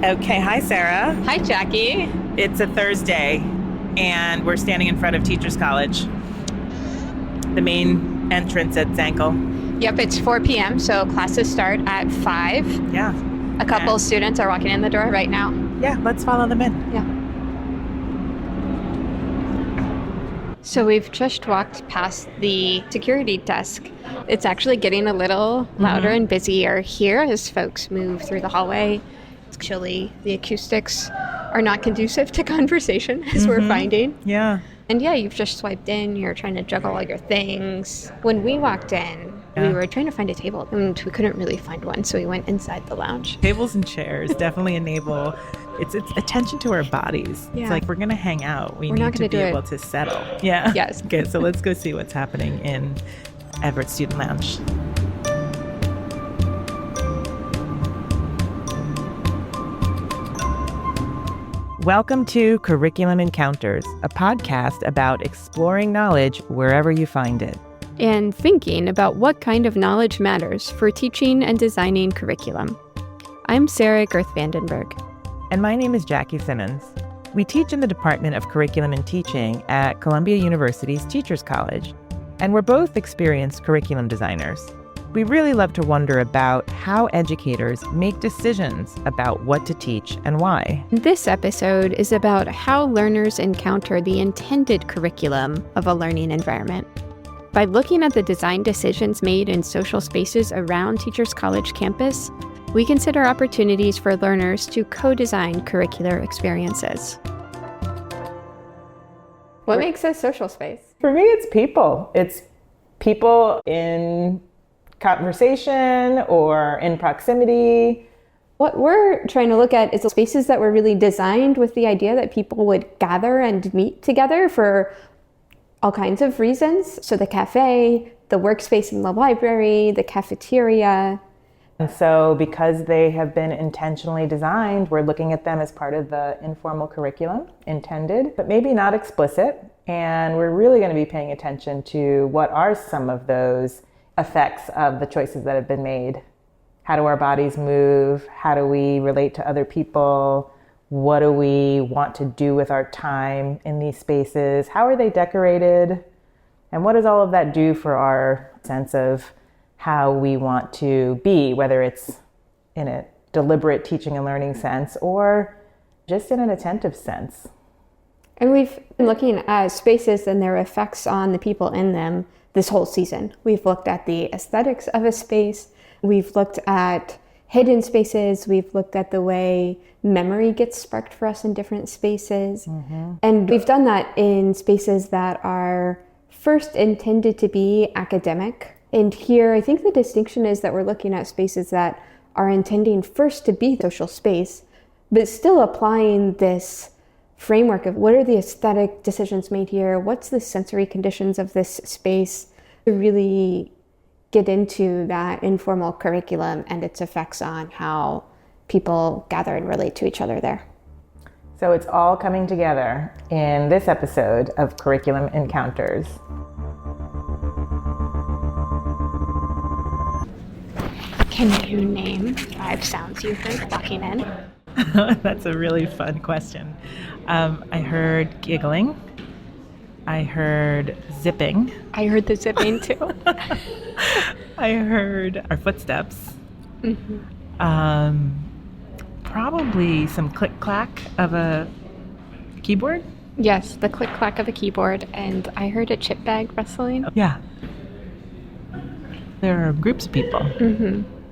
Okay, hi Sarah. Hi, Jackie. It's a Thursday and we're standing in front of Teachers College, the main entrance at Zankel. Yep, it's 4 p.m., so classes start at 5. Yeah. A couple students are walking in the door right now. Yeah, let's follow them in. Yeah. So we've just walked past the security desk. It's actually getting a little louder and busier here as folks move through the hallway. It's chilly. The acoustics are not conducive to conversation, as we're finding. Yeah. And yeah, you've just swiped in. You're trying to juggle all your things. When we walked in, we were trying to find a table, and we couldn't really find one, so we went inside the lounge. Tables and chairs definitely enable it's attention to our bodies. Yeah. It's like we're going to hang out. We're not need to gonna be do able it. to settle. Yeah. Yes. Okay, so let's go see what's happening in Everett Student Lounge. Welcome to Curriculum Encounters, a podcast about exploring knowledge wherever you find it. And thinking about what kind of knowledge matters for teaching and designing curriculum. I'm Sarah Girth-Vandenberg. And my name is Jackie Simmons. We teach in the Department of Curriculum and Teaching at Columbia University's Teachers College, and we're both experienced curriculum designers. We really love to wonder about how educators make decisions about what to teach and why. This episode is about how learners encounter the intended curriculum of a learning environment. By looking at the design decisions made in social spaces around Teachers College campus, we consider opportunities for learners to co-design curricular experiences. What makes a social space? For me, it's people. It's people in conversation or in proximity. What we're trying to look at is the spaces that were really designed with the idea that people would gather and meet together for all kinds of reasons. So the cafe, the workspace in the library, the cafeteria. And so because they have been intentionally designed, we're looking at them as part of the informal curriculum intended, but maybe not explicit. And we're really going to be paying attention to what are some of those effects of the choices that have been made. How do our bodies move? How do we relate to other people? What do we want to do with our time in these spaces? How are they decorated? And what does all of that do for our sense of how we want to be, whether it's in a deliberate teaching and learning sense or just in an attentive sense? And we've been looking at spaces and their effects on the people in them this whole season. We've looked at the aesthetics of a space. We've looked at hidden spaces. We've looked at the way memory gets sparked for us in different spaces. And we've done that in spaces that are first intended to be academic. And here, I think the distinction is that we're looking at spaces that are intending first to be social space, but still applying this framework of what are the aesthetic decisions made here? What's the sensory conditions of this space? To really get into that informal curriculum and its effects on how people gather and relate to each other there. So it's all coming together in this episode of Curriculum Encounters. Can you name 5 sounds you heard walking in? That's a really fun question. I heard giggling. I heard zipping. I heard the zipping too. I heard our footsteps. Probably some click-clack of a keyboard. Yes, the click-clack of a keyboard, and I heard a chip bag rustling. Yeah. There are groups of people.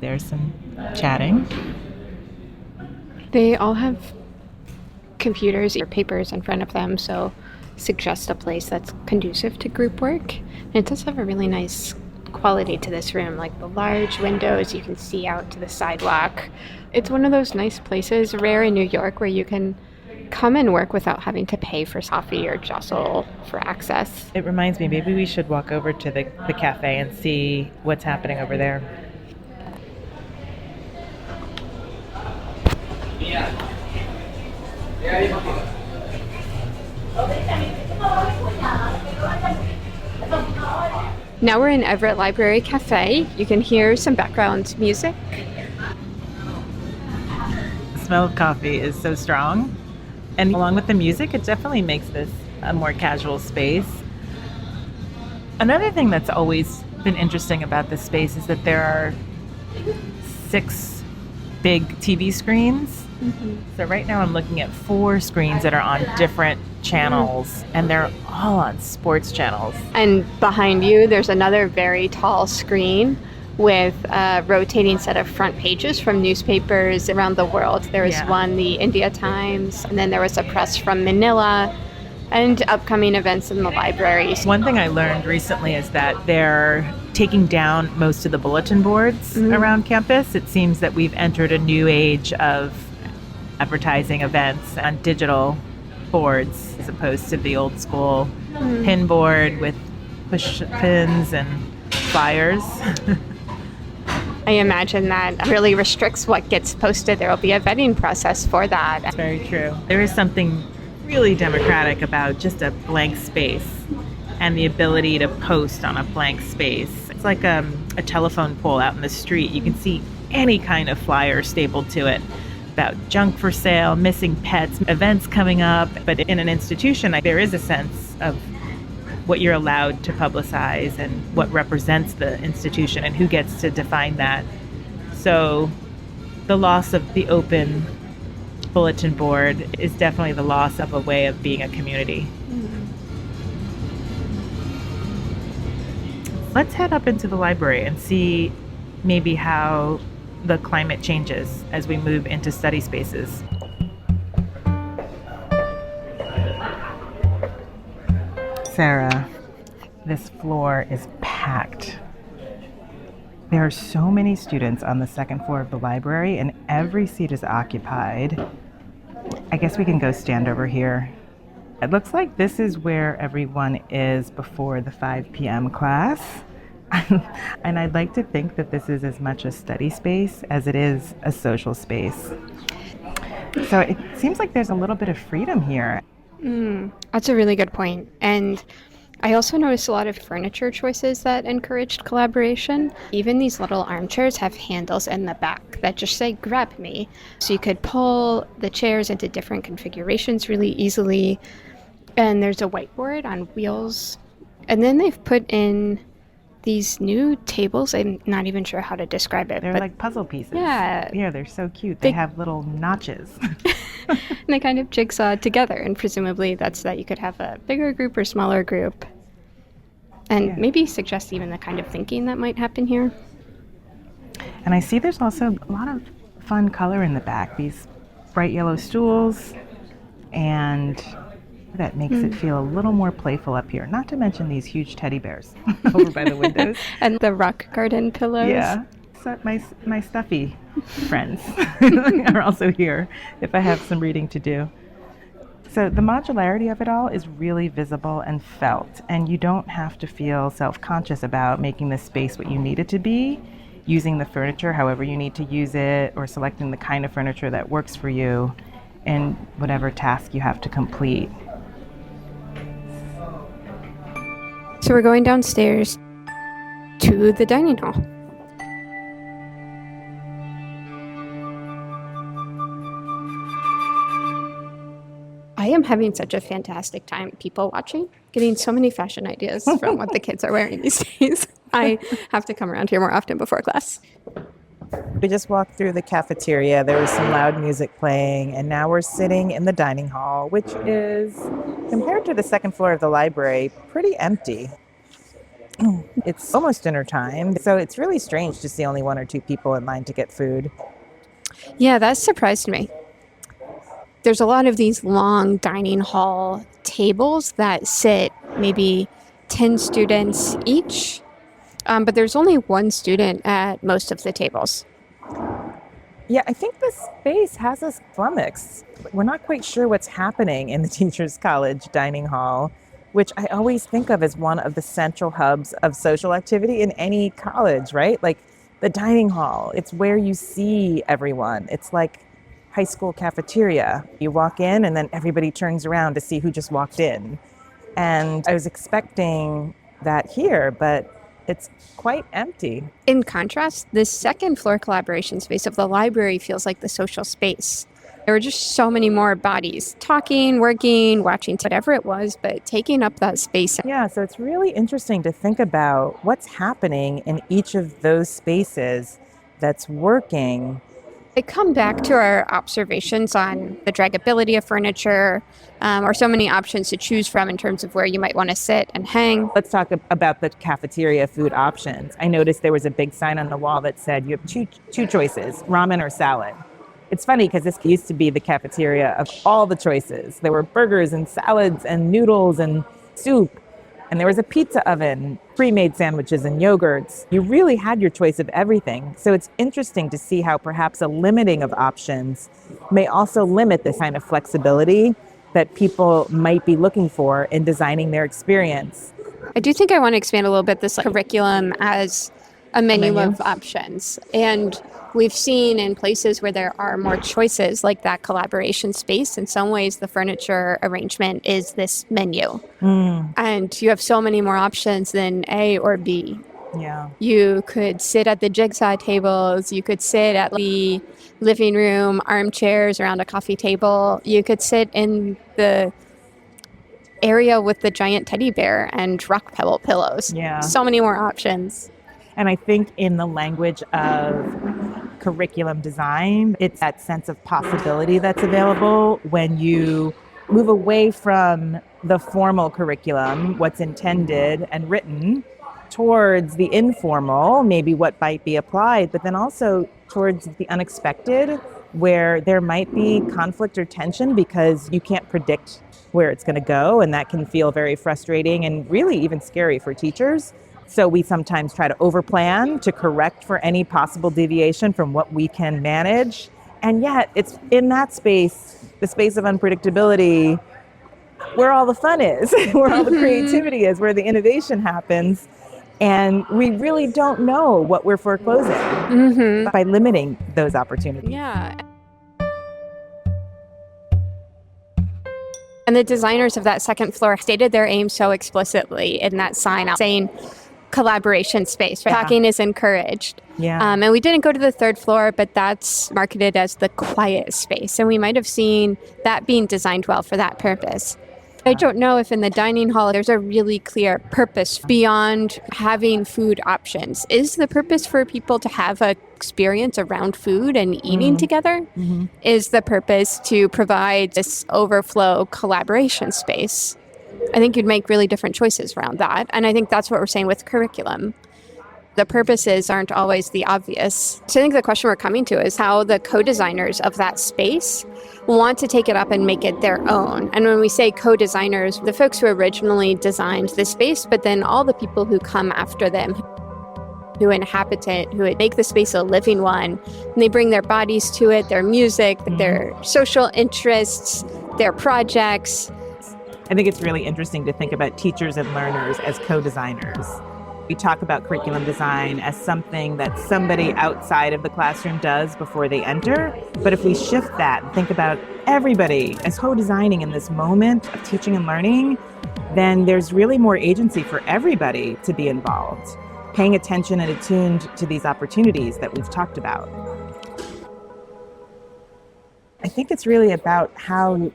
There's some chatting. They all have computers or papers in front of them, so suggest a place that's conducive to group work. And it does have a really nice quality to this room, like the large windows, you can see out to the sidewalk. It's one of those nice places, rare in New York, where you can come and work without having to pay for coffee or jostle for access. It reminds me, maybe we should walk over to the cafe and see what's happening over there. Now we're in Everett Library Cafe. You can hear some background music. smell of coffee is so strong. And along with the music, it definitely makes this a more casual space. Another thing that's always been interesting about this space is that there are 6 big TV screens. So right now I'm looking at 4 screens that are on different channels, and they're all on sports channels. And behind you, there's another very tall screen with a rotating set of front pages from newspapers around the world. There was one, the India Times, and then there was a press from Manila, and upcoming events in the library. One thing I learned recently is that they're taking down most of the bulletin boards around campus. It seems that we've entered a new age of advertising events on digital boards as opposed to the old school pin board with push pins and flyers. I imagine that really restricts what gets posted. There will be a vetting process for that. That's very true. There is something really democratic about just a blank space and the ability to post on a blank space. It's like a telephone pole out in the street. You can see any kind of flyer stapled to it about junk for sale, missing pets, events coming up. But in an institution, there is a sense of what you're allowed to publicize and what represents the institution and who gets to define that. So the loss of the open bulletin board is definitely the loss of a way of being a community. Let's head up into the library and see maybe how the climate changes as we move into study spaces. Sarah, this floor is packed. There are so many students on the second floor of the library, and every seat is occupied. I guess we can go stand over here. It looks like this is where everyone is before the 5 p.m. class. And I'd like to think that this is as much a study space as it is a social space. So it seems like there's a little bit of freedom here. That's a really good point. And I also noticed a lot of furniture choices that encouraged collaboration. Even these little armchairs have handles in the back that just say, "Grab me." So you could pull the chairs into different configurations really easily. And there's a whiteboard on wheels. And then they've put in these new tables. I'm not even sure how to describe it. They're like puzzle pieces. Yeah. Yeah, they're so cute. They have little notches. And they kind of jigsaw together. And presumably that's so that you could have a bigger group or smaller group. And maybe suggest even the kind of thinking that might happen here. And I see there's also a lot of fun color in the back. These bright yellow stools, and that makes it feel a little more playful up here. Not to mention these huge teddy bears over by the windows. And the rock garden pillows. Yeah. So my stuffy friends are also here if I have some reading to do. So the modularity of it all is really visible and felt, and you don't have to feel self-conscious about making this space what you need it to be, using the furniture however you need to use it, or selecting the kind of furniture that works for you in whatever task you have to complete. So we're going downstairs to the dining hall. I am having such a fantastic time people watching, getting so many fashion ideas from what the kids are wearing these days. I have to come around here more often before class. We just walked through the cafeteria. There was some loud music playing, and now we're sitting in the dining hall, which is, compared to the second floor of the library, pretty empty. It's almost dinner time, so it's really strange to see only 1 or 2 people in line to get food. Yeah, that surprised me. There's a lot of these long dining hall tables that sit maybe 10 students each, but there's only 1 student at most of the tables. Yeah, I think the space has us flummoxed. We're not quite sure what's happening in the Teachers College dining hall, which I always think of as one of the central hubs of social activity in any college, right? Like the dining hall, it's where you see everyone. It's like high school cafeteria. You walk in and then everybody turns around to see who just walked in. And I was expecting that here, but it's quite empty. In contrast, the second floor collaboration space of the library feels like the social space. There were just so many more bodies talking, working, watching, whatever it was, but taking up that space. Yeah, so it's really interesting to think about what's happening in each of those spaces that's working. I come back to our observations on the dragability of furniture, or so many options to choose from in terms of where you might want to sit and hang. Let's talk about the cafeteria food options. I noticed there was a big sign on the wall that said you have two choices, ramen or salad. It's funny because this used to be the cafeteria of all the choices. There were burgers and salads and noodles and soup. And there was a pizza oven, pre-made sandwiches and yogurts. You really had your choice of everything. So it's interesting to see how perhaps a limiting of options may also limit this kind of flexibility that people might be looking for in designing their experience. I do think I want to expand a little bit this curriculum as a menu of options. And we've seen in places where there are more choices, like that collaboration space, in some ways the furniture arrangement is this menu. And you have so many more options than A or B. Yeah. You could sit at the jigsaw tables. You could sit at the living room armchairs around a coffee table. You could sit in the area with the giant teddy bear and rock pebble pillows. Yeah. So many more options. And I think in the language of curriculum design, it's that sense of possibility that's available when you move away from the formal curriculum, what's intended and written, towards the informal, maybe what might be applied, but then also towards the unexpected, where there might be conflict or tension because you can't predict where it's going to go, and that can feel very frustrating and really even scary for teachers. So we sometimes try to overplan to correct for any possible deviation from what we can manage. And yet it's in that space, the space of unpredictability, where all the fun is, where all the creativity is, where the innovation happens. And we really don't know what we're foreclosing by limiting those opportunities. Yeah. And the designers of that second floor stated their aim so explicitly in that sign out saying collaboration space. Right? Talking is encouraged. Yeah. And we didn't go to the third floor, but that's marketed as the quiet space. And we might have seen that being designed well for that purpose. I don't know if in the dining hall there's a really clear purpose beyond having food options. Is the purpose for people to have an experience around food and eating together? Is the purpose to provide this overflow collaboration space? I think you'd make really different choices around that. And I think that's what we're saying with curriculum. The purposes aren't always the obvious. So I think the question we're coming to is how the co-designers of that space want to take it up and make it their own. And when we say co-designers, the folks who originally designed the space, but then all the people who come after them, who inhabit it, who make the space a living one, and they bring their bodies to it, their music, their social interests, their projects. I think it's really interesting to think about teachers and learners as co-designers. We talk about curriculum design as something that somebody outside of the classroom does before they enter. But if we shift that and think about everybody as co-designing in this moment of teaching and learning, then there's really more agency for everybody to be involved, paying attention and attuned to these opportunities that we've talked about. I think it's really about how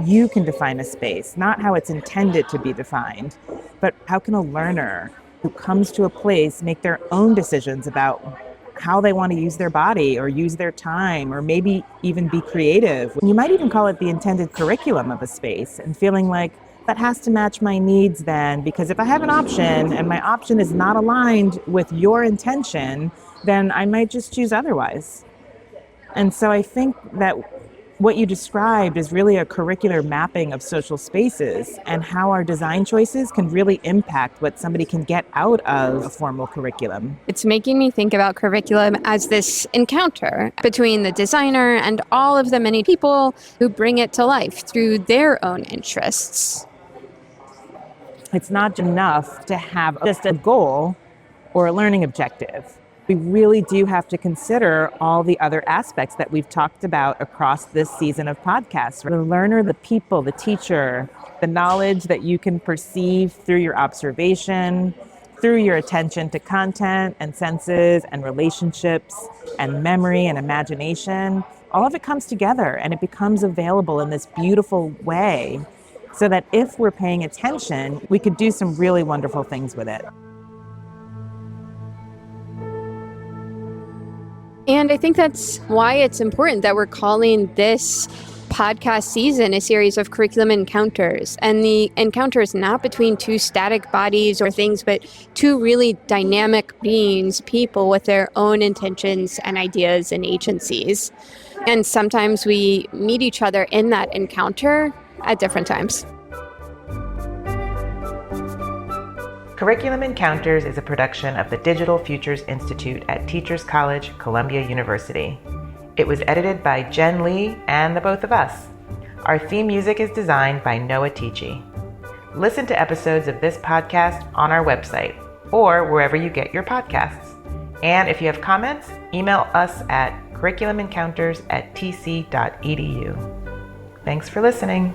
you can define a space, not how it's intended to be defined, but how can a learner who comes to a place make their own decisions about how they want to use their body or use their time or maybe even be creative. You might even call it the intended curriculum of a space and feeling like that has to match my needs then, because if I have an option and my option is not aligned with your intention, then I might just choose otherwise. And so I think that what you described is really a curricular mapping of social spaces and how our design choices can really impact what somebody can get out of a formal curriculum. It's making me think about curriculum as this encounter between the designer and all of the many people who bring it to life through their own interests. It's not enough to have just a goal or a learning objective. We really do have to consider all the other aspects that we've talked about across this season of podcasts. The learner, the people, the teacher, the knowledge that you can perceive through your observation, through your attention to content and senses and relationships and memory and imagination. all of it comes together and it becomes available in this beautiful way so that if we're paying attention, we could do some really wonderful things with it. And I think that's why it's important that we're calling this podcast season a series of curriculum encounters. And the encounters not between two static bodies or things, but two really dynamic beings, people with their own intentions and ideas and agencies. And sometimes we meet each other in that encounter at different times. Curriculum Encounters is a production of the Digital Futures Institute at Teachers College, Columbia University. It was edited by Jen Lee and the both of us. Our theme music is designed by Noah Tichy. Listen to episodes of this podcast on our website or wherever you get your podcasts. And if you have comments, email us at curriculumencounters@tc.edu. Thanks for listening.